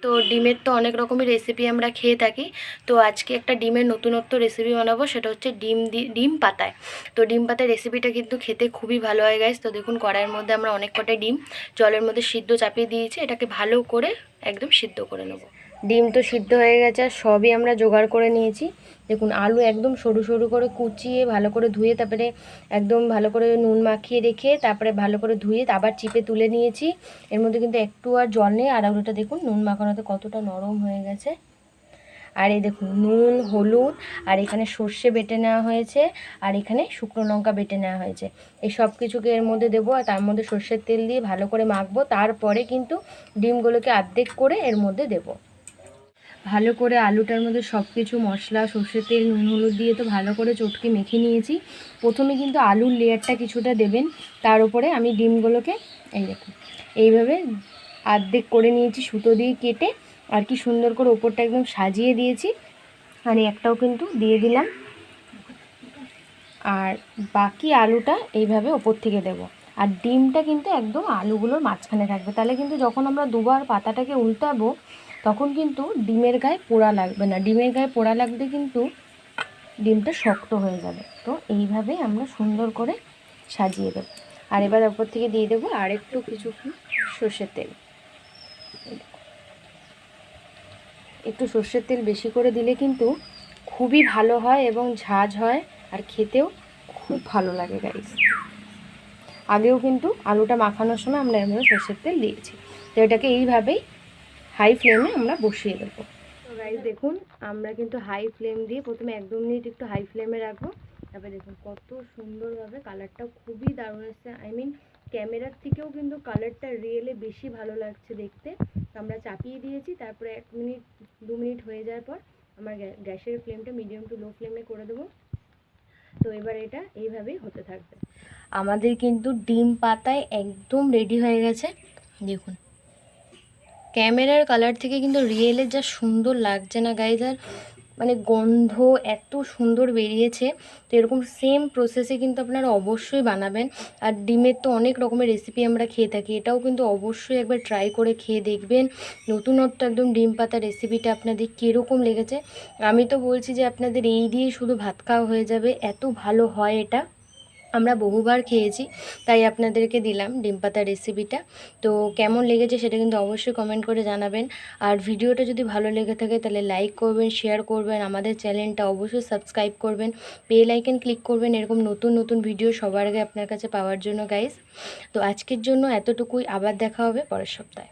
তো ডিমের তো অনেক রকমের রেসিপি আমরা খেয়ে থাকি। তো আজকে একটা ডিমের নতুনত্ব রেসিপি বানাবো, সেটা হচ্ছে ডিম পাতায়। তো ডিম পাতায় রেসিপিটা কিন্তু খেতে খুবই ভালো হয় গাইস। তো দেখুন কড়াইয়ের মধ্যে আমরা অনেক কটাই ডিম জলের মধ্যে সিদ্ধ চাপিয়ে দিয়েছি, এটাকে ভালো করে একদম সিদ্ধ করে নেব। ডিম তো সিদ্ধ হয়ে গেছে, আর সবই আমরা জোগাড় করে নিয়েছি। দেখুন আলু একদম সরু সরু করে কুচিয়ে ভালো করে ধুয়ে, তারপরে একদম ভালো করে নুন মাখিয়ে রেখে তারপরে ভালো করে ধুয়ে আবার চিপে তুলে নিয়েছি। এর মধ্যে কিন্তু একটু আর জল নেই, আর আলুটা দেখুন নুন মাখানোতে কতটা নরম হয়ে গেছে। আর এই দেখুন নুন, হলুদ, আর এখানে সর্ষে বেটে নেওয়া হয়েছে, আর এখানে শুকনো লঙ্কা বেটে নেওয়া হয়েছে। এই সব কিছুকে এর মধ্যে দেবো, আর তার মধ্যে সর্ষের তেল দিয়ে ভালো করে মাখবো। তারপরে কিন্তু ডিমগুলোকে অর্ধেক করে এর মধ্যে দেবো। ভালো করে আলুটার মধ্যে সব কিছু মশলা, সর্ষের তেল, নুন, হলুদ দিয়ে তো ভালো করে চটকে মেখে নিয়েছি। প্রথমে কিন্তু আলুর লেয়ারটা কিছুটা দেবেন, তার উপরে আমি ডিমগুলোকে এই দেখুন এইভাবে অর্ধেক করে নিয়েছি সুতো দিয়ে কেটে, আর কি সুন্দর করে ওপরটা একদম সাজিয়ে দিয়েছি। আর একটাও কিন্তু দিয়ে দিলাম, আর বাকি আলুটা এইভাবে ওপর থেকে দেব। আর ডিমটা কিন্তু একদম আলুগুলোর মাঝখানে থাকবে, তাহলে কিন্তু যখন আমরা দুবার পাতাটাকে উল্টাবো তখন কিন্তু ডিমের গায়ে পোড়া লাগবে না। ডিমের গায়ে পোড়া লাগলে কিন্তু ডিমটা শক্ত হয়ে যাবে। তো এইভাবে আমরা সুন্দর করে সাজিয়ে দেবো। আর এবার ওপর থেকে দিয়ে দেবো আর একটু কিছুক্ষণ সর্ষের তেল। একটু সর্ষের তেল বেশি করে দিলে কিন্তু খুবই ভালো হয় এবং ঝাঁঝ হয়, আর খেতেও খুব ভালো লাগে গাইস। আগেও কিন্তু আলুটা মাখানোর সময় আমরা এর মধ্যে সর্ষের তেল দিয়েছি। তো এটাকে এইভাবেই হাই ফ্লেমে আমরা বসিয়ে দেবো। তো গাইস দেখুন আমরা কিন্তু হাই ফ্লেম দিয়ে প্রথমে 1-2 মিনিট একটু হাই ফ্লেমে রাখবো। তারপরে দেখুন কত সুন্দরভাবে কালারটাও খুবই দারুণ এসছে। ক্যামেরার থেকেও কিন্তু কালারটা রিয়েলে বেশি ভালো লাগছে দেখতে। আমরা চাপিয়ে দিয়েছি, তারপরে 1-2 মিনিট হয়ে যাওয়ার পর আমার গ্যাসের ফ্লেমটা মিডিয়াম টু লো ফ্লেমে করে দেবো। তো এবার এটা এইভাবেই হতে থাকবে। আমাদের কিন্তু ডিম পাতায় একদম রেডি হয়ে গেছে। দেখুন ক্যামেরার কালার থেকে কিন্তু রিয়েলে যা সুন্দর লাগছে না গাইজ, আর গন্ধ এত সুন্দর বেরিয়েছে। তো এরকম সেম প্রসেসে কিন্তু আপনারা অবশ্যই বানাবেন। আর ডিমের তো অনেক রকমের রেসিপি আমরা খেয়ে থাকি, এটাও কিন্তু অবশ্যই একবার ট্রাই করে খেয়ে দেখবেন। নতুনত্ব একদম ডিম পাতা রেসিপিটা আপনাদের কীরকম লেগেছে। আমি তো বলছি যে আপনাদের এই দিয়ে শুধু ভাত খাওয়া হয়ে যাবে, এত ভালো হয় এটা। আমরা বহুবার খেয়েছি, তাই আপনাদেরকে দিলাম ডিম পাতা রেসিপিটা। তো কেমন লেগেছে সেটা কিন্তু অবশ্যই কমেন্ট করে জানাবেন। আর ভিডিওটা যদি ভালো লেগে থাকে তাহলে লাইক করবেন, শেয়ার করবেন, আমাদের চ্যানেলটা অবশ্যই সাবস্ক্রাইব করবেন, বেল আইকন ক্লিক করবেন এরকম নতুন নতুন ভিডিও সবার আগে আপনার কাছে পাওয়ার জন্য গাইস। তো আজকের জন্য এতটুকুই, আবার দেখা হবে পরের সপ্তাহে।